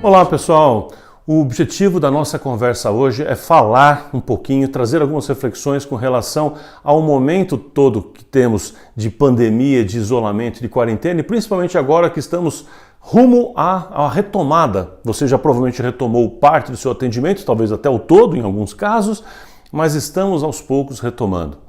Olá pessoal, o objetivo da nossa conversa hoje é falar um pouquinho, trazer algumas reflexões com relação ao momento todo que temos de pandemia, de isolamento, de quarentena e principalmente agora que estamos rumo à retomada. Você já provavelmente retomou parte do seu atendimento, talvez até o todo em alguns casos, mas estamos aos poucos retomando.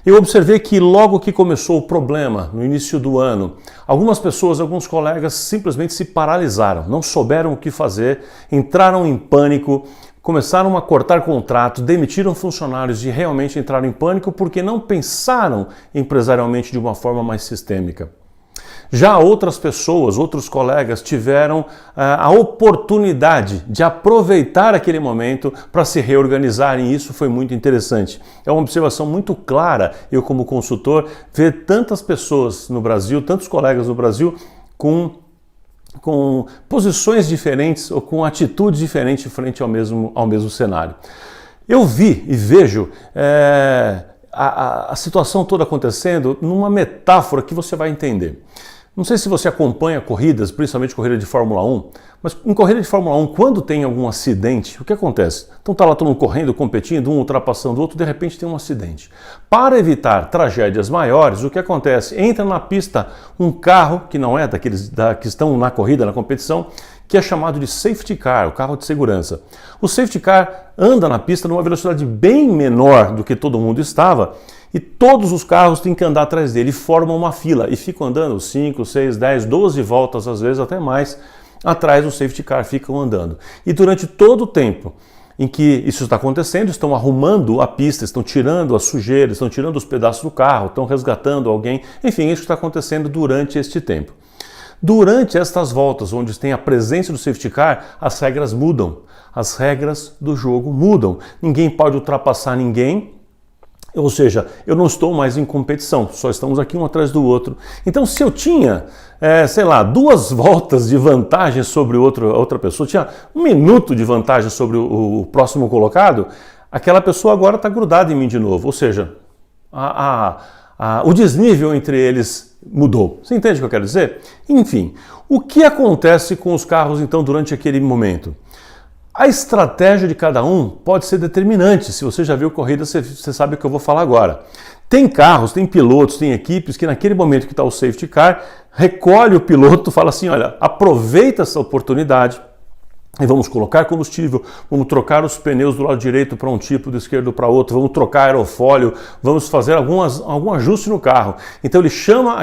Eu observei que logo que começou o problema, no início do ano, algumas pessoas, alguns colegas simplesmente se paralisaram, não souberam o que fazer, entraram em pânico, começaram a cortar contrato, demitiram funcionários e realmente entraram em pânico porque não pensaram empresarialmente de uma forma mais sistêmica. Já outras pessoas, outros colegas tiveram a oportunidade de aproveitar aquele momento para se reorganizarem e isso foi muito interessante. É uma observação muito clara, eu como consultor, ver tantas pessoas no Brasil, tantos colegas no Brasil com posições diferentes ou com atitudes diferentes frente ao mesmo cenário. Eu vi e vejo a situação toda acontecendo numa metáfora que você vai entender. Não sei se você acompanha corridas, principalmente corrida de Fórmula 1, mas em corrida de Fórmula 1, quando tem algum acidente, o que acontece? Então tá lá todo mundo correndo, competindo, um ultrapassando o outro, de repente tem um acidente. Para evitar tragédias maiores, o que acontece? Entra na pista um carro, que não é daqueles que estão na corrida, na competição, que é chamado de safety car, o carro de segurança. O safety car anda na pista numa velocidade bem menor do que todo mundo estava, e todos os carros têm que andar atrás dele, formam uma fila e ficam andando 5, 6, 10, 12 voltas, às vezes até mais, atrás do safety car, ficam andando. E durante todo o tempo em que isso está acontecendo, estão arrumando a pista, estão tirando a sujeira, estão tirando os pedaços do carro, estão resgatando alguém, enfim, isso está acontecendo durante este tempo. Durante estas voltas, onde tem a presença do safety car, as regras mudam, as regras do jogo mudam. Ninguém pode ultrapassar ninguém. Ou seja, eu não estou mais em competição, só estamos aqui um atrás do outro. Então, se eu tinha, sei lá, 2 voltas de vantagem sobre outra pessoa, tinha 1 minuto de vantagem sobre o próximo colocado, aquela pessoa agora está grudada em mim de novo. Ou seja, o desnível entre eles mudou. Você entende o que eu quero dizer? Enfim, o que acontece com os carros então durante aquele momento? A estratégia de cada um pode ser determinante. Se você já viu corrida, você sabe o que eu vou falar agora. Tem carros, tem pilotos, tem equipes que naquele momento que está o safety car, recolhe o piloto e fala assim, olha, aproveita essa oportunidade e vamos colocar combustível, vamos trocar os pneus do lado direito para um tipo, do esquerdo para outro, vamos trocar aerofólio, vamos fazer algum ajuste no carro. Então ele chama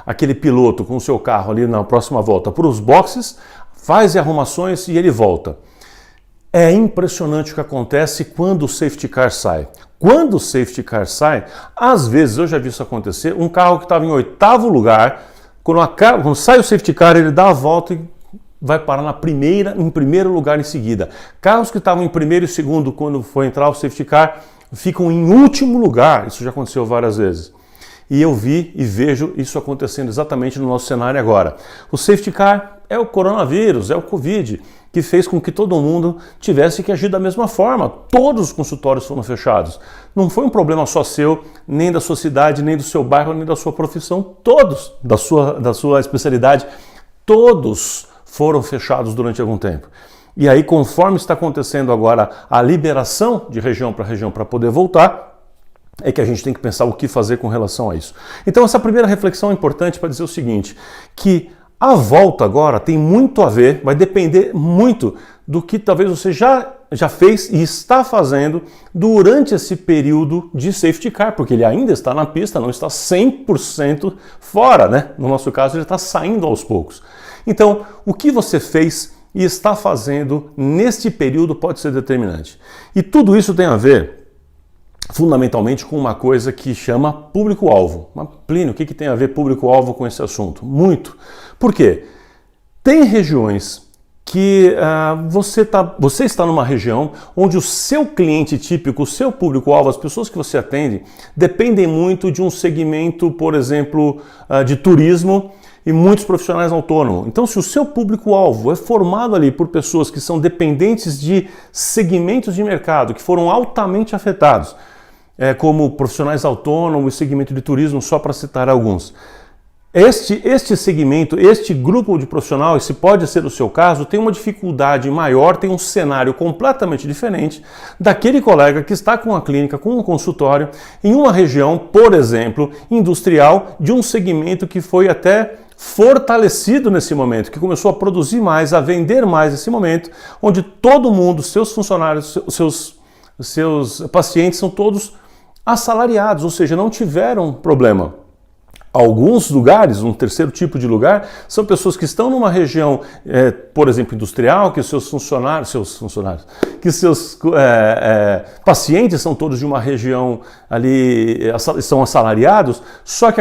aquele piloto com o seu carro ali na próxima volta para os boxes, faz arrumações e ele volta. É impressionante o que acontece quando o safety car sai. Quando o safety car sai, às vezes, eu já vi isso acontecer, um carro que estava em 8º lugar, quando sai o safety car, ele dá a volta e vai parar em primeiro lugar em seguida. Carros que estavam em primeiro e segundo, quando for entrar o safety car, ficam em último lugar. Isso já aconteceu várias vezes. E eu vi e vejo isso acontecendo exatamente no nosso cenário agora. O safety car é o coronavírus, é o Covid, que fez com que todo mundo tivesse que agir da mesma forma. Todos os consultórios foram fechados. Não foi um problema só seu, nem da sua cidade, nem do seu bairro, nem da sua profissão. Todos, da sua especialidade, todos foram fechados durante algum tempo. E aí, conforme está acontecendo agora a liberação de região para poder voltar, é que a gente tem que pensar o que fazer com relação a isso. Então, essa primeira reflexão é importante para dizer o seguinte, que a volta agora tem muito a ver, vai depender muito do que talvez você já fez e está fazendo durante esse período de safety car, porque ele ainda está na pista, não está 100% fora, né? No nosso caso, ele está saindo aos poucos. Então, o que você fez e está fazendo neste período pode ser determinante. E tudo isso tem a ver fundamentalmente com uma coisa que chama público-alvo. Mas, Plínio, o que tem a ver público-alvo com esse assunto? Muito. Por quê? Tem regiões que você está numa região onde o seu cliente típico, o seu público-alvo, as pessoas que você atende, dependem muito de um segmento, por exemplo, de turismo e muitos profissionais autônomos. Então, se o seu público-alvo é formado ali por pessoas que são dependentes de segmentos de mercado que foram altamente afetados, como profissionais autônomos e segmento de turismo, só para citar alguns, Este segmento, este grupo de profissional, esse pode ser o seu caso, tem uma dificuldade maior, tem um cenário completamente diferente daquele colega que está com uma clínica, com um consultório, em uma região, por exemplo, industrial, de um segmento que foi até fortalecido nesse momento, que começou a produzir mais, a vender mais nesse momento, onde todo mundo, seus funcionários, seus pacientes são todos assalariados, ou seja, não tiveram problema. Alguns lugares, um terceiro tipo de lugar, são pessoas que estão numa região, por exemplo, industrial, que seus pacientes são todos de uma região ali, são assalariados, só que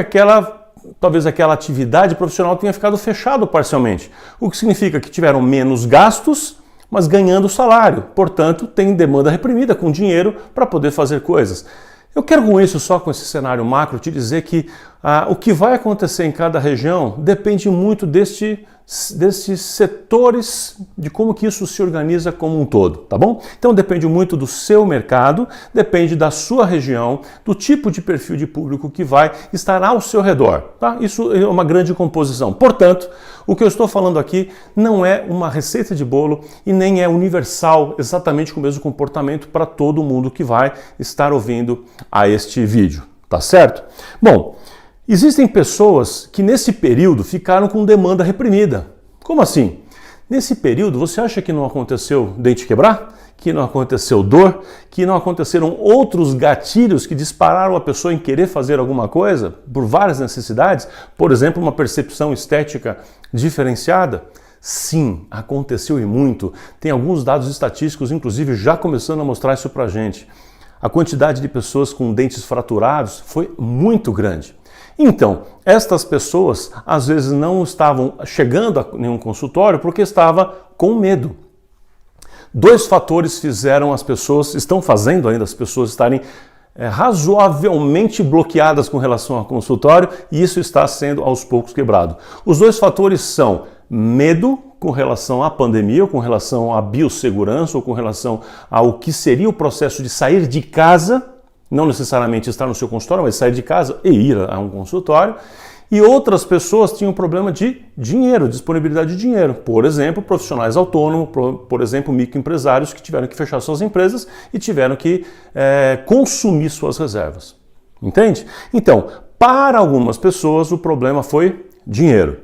talvez aquela atividade profissional tenha ficado fechado parcialmente. O que significa que tiveram menos gastos, mas ganhando salário. Portanto, tem demanda reprimida com dinheiro para poder fazer coisas. Eu quero com isso, só com esse cenário macro, te dizer que o que vai acontecer em cada região depende muito desses setores, de como que isso se organiza como um todo, tá bom? Então depende muito do seu mercado, depende da sua região, do tipo de perfil de público que vai estar ao seu redor, tá? Isso é uma grande composição. Portanto, o que eu estou falando aqui não é uma receita de bolo e nem é universal, exatamente com o mesmo comportamento para todo mundo que vai estar ouvindo a este vídeo, tá certo? Bom, existem pessoas que nesse período ficaram com demanda reprimida. Como assim? Nesse período, você acha que não aconteceu dente quebrar? Que não aconteceu dor? Que não aconteceram outros gatilhos que dispararam a pessoa em querer fazer alguma coisa por várias necessidades? Por exemplo, uma percepção estética diferenciada? Sim, aconteceu e muito. Tem alguns dados estatísticos, inclusive, já começando a mostrar isso pra gente. A quantidade de pessoas com dentes fraturados foi muito grande. Então, estas pessoas às vezes não estavam chegando a nenhum consultório porque estava com medo. Dois fatores estão fazendo ainda as pessoas estarem razoavelmente bloqueadas com relação ao consultório, e isso está sendo aos poucos quebrado. Os dois fatores são medo com relação à pandemia, ou com relação à biossegurança, ou com relação ao que seria o processo de sair de casa, não necessariamente estar no seu consultório, mas sair de casa e ir a um consultório. E outras pessoas tinham problema de dinheiro, disponibilidade de dinheiro. Por exemplo, profissionais autônomos, por exemplo, microempresários que tiveram que fechar suas empresas e tiveram que consumir suas reservas. Entende? Então, para algumas pessoas o problema foi dinheiro.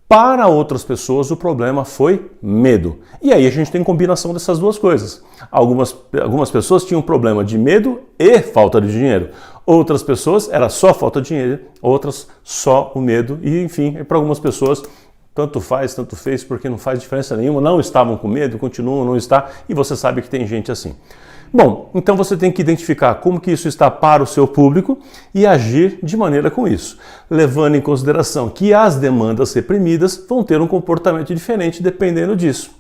Para outras pessoas o problema foi medo. E aí a gente tem combinação dessas duas coisas. Algumas pessoas tinham problema de medo e falta de dinheiro. Outras pessoas era só falta de dinheiro, outras só o medo. E enfim, para algumas pessoas tanto faz, tanto fez, porque não faz diferença nenhuma, não estavam com medo, continuam, não está, e você sabe que tem gente assim. Bom, então você tem que identificar como que isso está para o seu público e agir de maneira com isso, levando em consideração que as demandas reprimidas vão ter um comportamento diferente dependendo disso.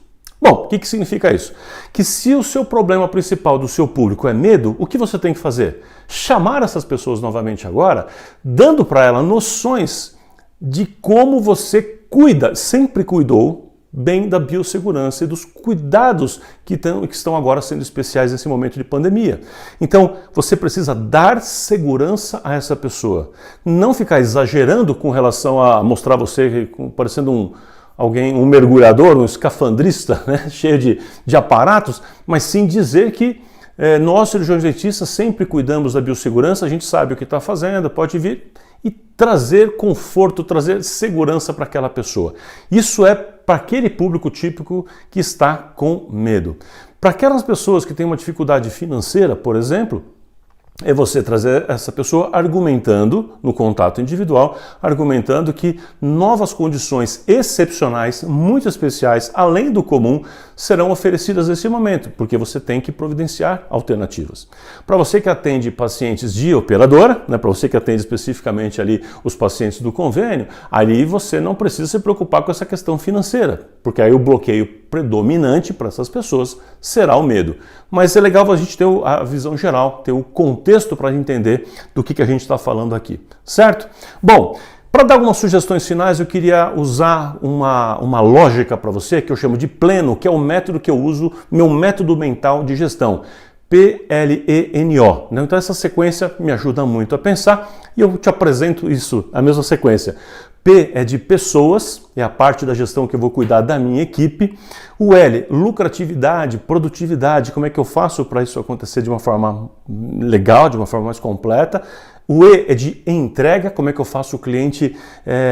Bom, o que significa isso? Que se o seu problema principal do seu público é medo, o que você tem que fazer? Chamar essas pessoas novamente agora, dando para elas noções de como você cuida, sempre cuidou, bem da biossegurança e dos cuidados que estão agora sendo especiais nesse momento de pandemia. Então, você precisa dar segurança a essa pessoa. Não ficar exagerando com relação a mostrar você parecendo um mergulhador, um escafandrista, né, cheio de aparatos, mas sim dizer que nós, cirurgiões dentistas, sempre cuidamos da biossegurança, a gente sabe o que está fazendo, pode vir e trazer conforto, trazer segurança para aquela pessoa. Isso é para aquele público típico que está com medo. Para aquelas pessoas que têm uma dificuldade financeira, por exemplo, é você trazer essa pessoa argumentando, no contato individual, argumentando que novas condições excepcionais, muito especiais, além do comum, serão oferecidas nesse momento, porque você tem que providenciar alternativas. Para você que atende pacientes de operadora, né, para você que atende especificamente ali os pacientes do convênio, ali você não precisa se preocupar com essa questão financeira, porque aí o bloqueio predominante para essas pessoas será o medo. Mas é legal a gente ter a visão geral, ter o contexto para entender do que a gente está falando aqui, certo? Bom, para dar algumas sugestões finais, eu queria usar uma lógica para você que eu chamo de pleno, que é o método que eu uso, meu método mental de gestão. P-L-E-N-O. Então essa sequência me ajuda muito a pensar e eu te apresento isso, a mesma sequência. P é de pessoas, é a parte da gestão que eu vou cuidar da minha equipe. O L, lucratividade, produtividade, como é que eu faço para isso acontecer de uma forma legal, de uma forma mais completa. O E é de entrega, como é que eu faço o cliente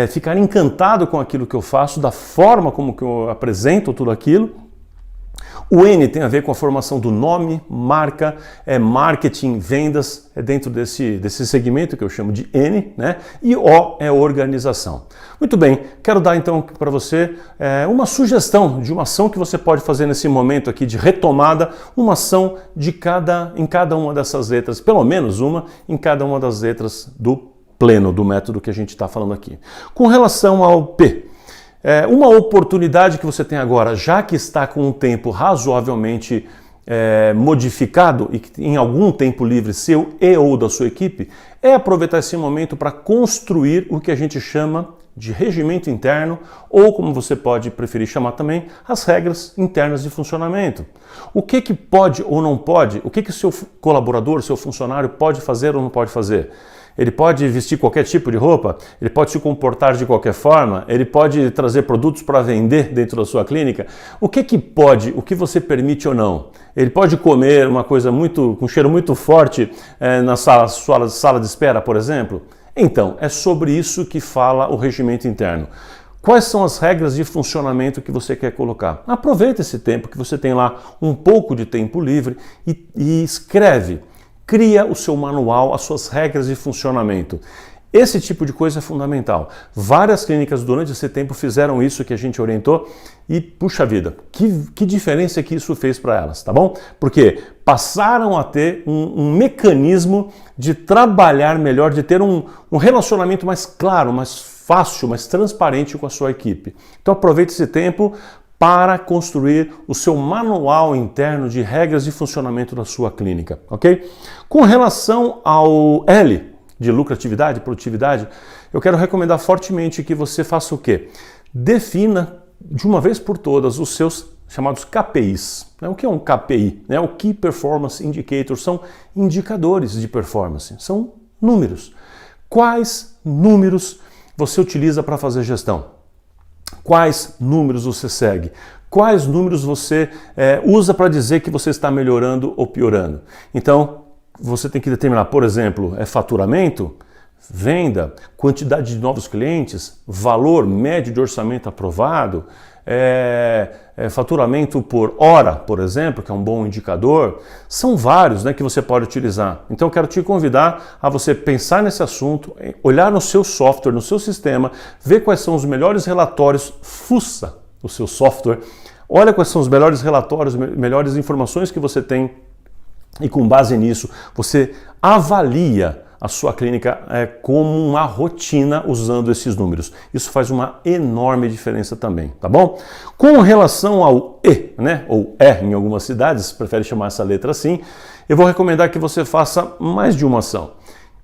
ficar encantado com aquilo que eu faço, da forma como que eu apresento tudo aquilo. O N tem a ver com a formação do nome, marca, marketing, vendas, é dentro desse segmento que eu chamo de N, né? E O é organização. Muito bem, quero dar então para você uma sugestão de uma ação que você pode fazer nesse momento aqui de retomada, uma ação em cada uma dessas letras, pelo menos uma em cada uma das letras do pleno, do método que a gente está falando aqui. Com relação ao P, uma oportunidade que você tem agora, já que está com um tempo razoavelmente modificado e que em algum tempo livre seu e ou da sua equipe, é aproveitar esse momento para construir o que a gente chama de regimento interno, ou como você pode preferir chamar também, as regras internas de funcionamento. O que pode ou não pode, o que seu colaborador, seu funcionário pode fazer ou não pode fazer? Ele pode vestir qualquer tipo de roupa, ele pode se comportar de qualquer forma, ele pode trazer produtos para vender dentro da sua clínica. O que pode, o que você permite ou não? Ele pode comer uma coisa com um cheiro muito forte na sua sala de espera, por exemplo? Então, é sobre isso que fala o regimento interno. Quais são as regras de funcionamento que você quer colocar? Aproveita esse tempo que você tem lá um pouco de tempo livre e escreve. Cria o seu manual, as suas regras de funcionamento. Esse tipo de coisa é fundamental. Várias clínicas durante esse tempo fizeram isso que a gente orientou e, puxa vida, que diferença que isso fez para elas, tá bom? Porque passaram a ter um mecanismo de trabalhar melhor, de ter um relacionamento mais claro, mais fácil, mais transparente com a sua equipe. Então aproveite esse tempo para construir o seu manual interno de regras de funcionamento da sua clínica, ok? Com relação ao L, de lucratividade, produtividade, eu quero recomendar fortemente que você faça o quê? Defina de uma vez por todas os seus chamados KPIs. O que é um KPI? O Key Performance Indicator, são indicadores de performance, são números. Quais números você utiliza para fazer gestão? Quais números você segue? Quais números você usa para dizer que você está melhorando ou piorando? Então, você tem que determinar, por exemplo, faturamento, venda, quantidade de novos clientes, valor médio de orçamento aprovado, faturamento por hora, por exemplo, que é um bom indicador. São vários que você pode utilizar. Então eu quero te convidar a você pensar nesse assunto, olhar no seu software, no seu sistema, ver quais são os melhores relatórios, fuça o seu software, olha quais são os melhores relatórios, melhores informações que você tem e com base nisso você avalia a sua clínica como uma rotina usando esses números. Isso faz uma enorme diferença também, tá bom? Com relação ao E, ou R em algumas cidades, prefere chamar essa letra assim, eu vou recomendar que você faça mais de uma ação.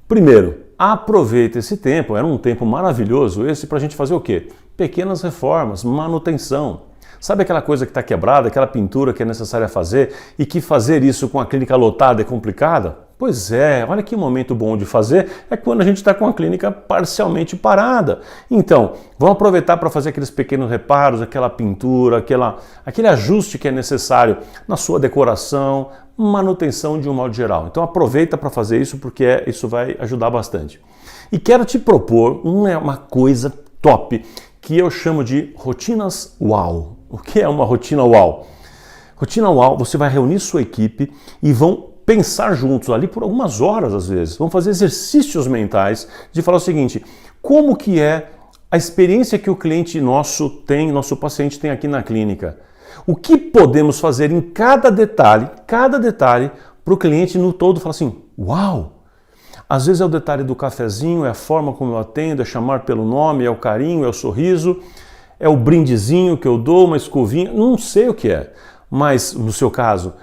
Primeiro, aproveite esse tempo, era um tempo maravilhoso esse para a gente fazer o quê? Pequenas reformas, manutenção. Sabe aquela coisa que está quebrada, aquela pintura que é necessária fazer e que fazer isso com a clínica lotada é complicada? Pois é, olha que momento bom de fazer é quando a gente está com a clínica parcialmente parada. Então, vamos aproveitar para fazer aqueles pequenos reparos, aquela pintura, aquele ajuste que é necessário na sua decoração, manutenção de um modo geral. Então aproveita para fazer isso porque isso vai ajudar bastante. E quero te propor uma coisa top que eu chamo de rotinas UAU. O que é uma rotina UAU? Rotina UAU, você vai reunir sua equipe e vão pensar juntos ali por algumas horas às vezes. Vão fazer exercícios mentais de falar o seguinte: como que é a experiência que o cliente nosso paciente tem aqui na clínica? O que podemos fazer em cada detalhe para o cliente no todo falar assim, uau! Às vezes é o detalhe do cafezinho, é a forma como eu atendo, é chamar pelo nome, é o carinho, é o sorriso, é o brindezinho que eu dou, uma escovinha, não sei o que é, mas no seu caso,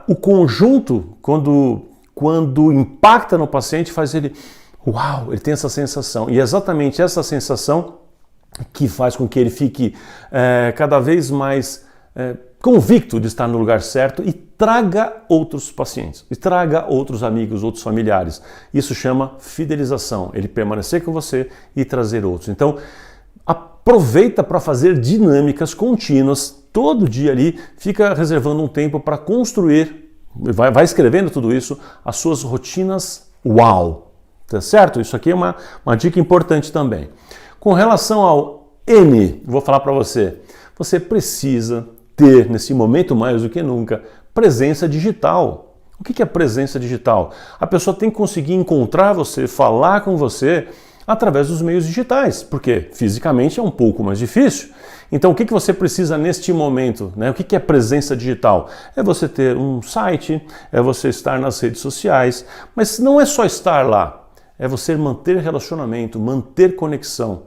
o conjunto, quando impacta no paciente, faz ele, uau, ele tem essa sensação. E é exatamente essa sensação que faz com que ele fique cada vez mais convicto de estar no lugar certo e traga outros pacientes, e traga outros amigos, outros familiares. Isso chama fidelização, ele permanecer com você e trazer outros. Então, aproveita para fazer dinâmicas contínuas, todo dia ali, fica reservando um tempo para construir, vai escrevendo tudo isso, as suas rotinas uau, tá certo? Isso aqui é uma dica importante também. Com relação ao N, vou falar para você, você precisa ter, nesse momento mais do que nunca, presença digital. O que é presença digital? A pessoa tem que conseguir encontrar você, falar com você através dos meios digitais, porque fisicamente é um pouco mais difícil. Então o que você precisa neste momento, né? O que é presença digital? É você ter um site, é você estar nas redes sociais, mas não é só estar lá, é você manter relacionamento, manter conexão.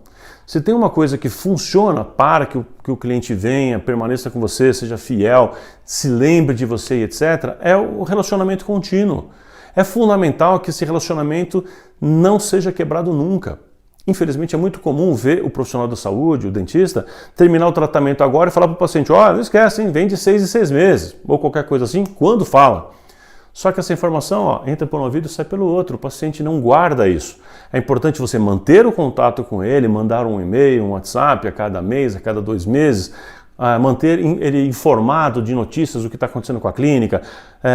Se tem uma coisa que funciona para que o cliente venha, permaneça com você, seja fiel, se lembre de você e etc., é o relacionamento contínuo. É fundamental que esse relacionamento não seja quebrado nunca. Infelizmente é muito comum ver o profissional da saúde, o dentista, terminar o tratamento agora e falar para o paciente, ó, não esquece, hein, vem de 6 em 6 meses, ou qualquer coisa assim, quando fala. Só que essa informação entra por um ouvido e sai pelo outro, o paciente não guarda isso. É importante você manter o contato com ele, mandar um e-mail, um WhatsApp a cada mês, a cada 2 meses, manter ele informado de notícias do que está acontecendo com a clínica,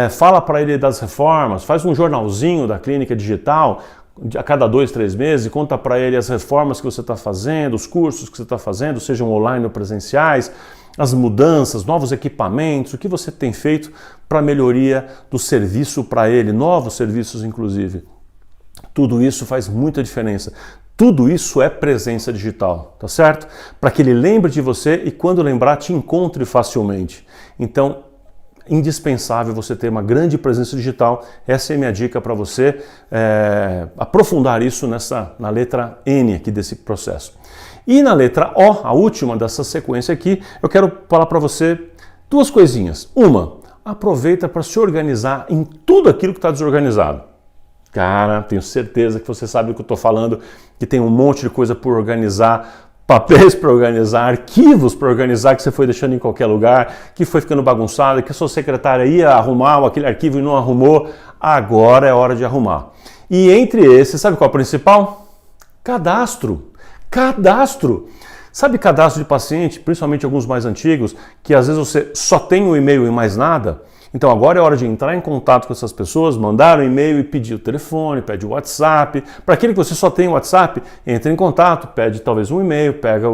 fala para ele das reformas, faz um jornalzinho da clínica digital a cada 2, 3 meses e conta para ele as reformas que você está fazendo, os cursos que você está fazendo, sejam online ou presenciais, as mudanças, novos equipamentos, o que você tem feito para a melhoria do serviço para ele, novos serviços inclusive. Tudo isso faz muita diferença. Tudo isso é presença digital, tá certo? Para que ele lembre de você e quando lembrar te encontre facilmente. Então, indispensável você ter uma grande presença digital. Essa é a minha dica para você aprofundar isso na letra N aqui desse processo. E na letra O, a última dessa sequência aqui, eu quero falar para você 2 coisinhas. Uma, aproveita para se organizar em tudo aquilo que está desorganizado. Cara, tenho certeza que você sabe do que eu estou falando, que tem um monte de coisa por organizar, papéis para organizar, arquivos para organizar que você foi deixando em qualquer lugar, que foi ficando bagunçado, que a sua secretária ia arrumar aquele arquivo e não arrumou. Agora é hora de arrumar. E entre esses, sabe qual é o principal? Cadastro. Cadastro. Sabe cadastro de paciente, principalmente alguns mais antigos, que às vezes você só tem um e-mail e mais nada? Então agora é hora de entrar em contato com essas pessoas, mandar um e-mail e pedir o telefone, pede o WhatsApp. Para aquele que você só tem o WhatsApp, entra em contato, pede talvez um e-mail, pega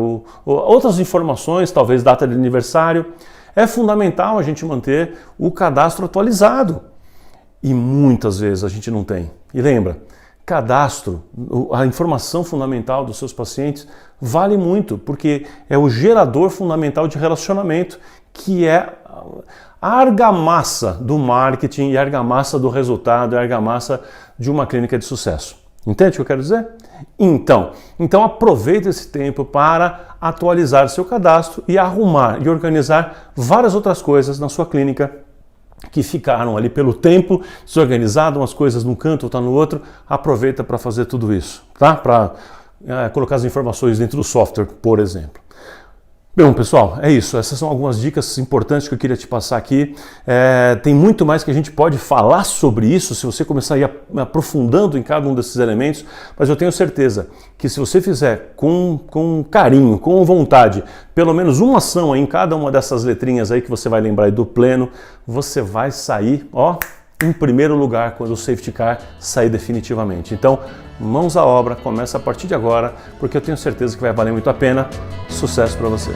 outras informações, talvez data de aniversário. É fundamental a gente manter o cadastro atualizado. E muitas vezes a gente não tem. E lembra, cadastro, a informação fundamental dos seus pacientes vale muito, porque é o gerador fundamental de relacionamento, que é a argamassa do marketing e a argamassa do resultado, a argamassa de uma clínica de sucesso. Entende o que eu quero dizer? Então aproveite esse tempo para atualizar seu cadastro e arrumar e organizar várias outras coisas na sua clínica que ficaram ali pelo tempo, desorganizado, umas coisas num canto, outra no outro. Aproveita para fazer tudo isso, tá? Para colocar as informações dentro do software, por exemplo. Bom, pessoal, é isso. Essas são algumas dicas importantes que eu queria te passar aqui. Tem muito mais que a gente pode falar sobre isso se você começar a ir aprofundando em cada um desses elementos, mas eu tenho certeza que se você fizer com carinho, com vontade, pelo menos uma ação aí em cada uma dessas letrinhas aí que você vai lembrar aí do pleno, você vai sair, em primeiro lugar quando o safety car sair definitivamente. Então, mãos à obra, começa a partir de agora, porque eu tenho certeza que vai valer muito a pena. Sucesso para você!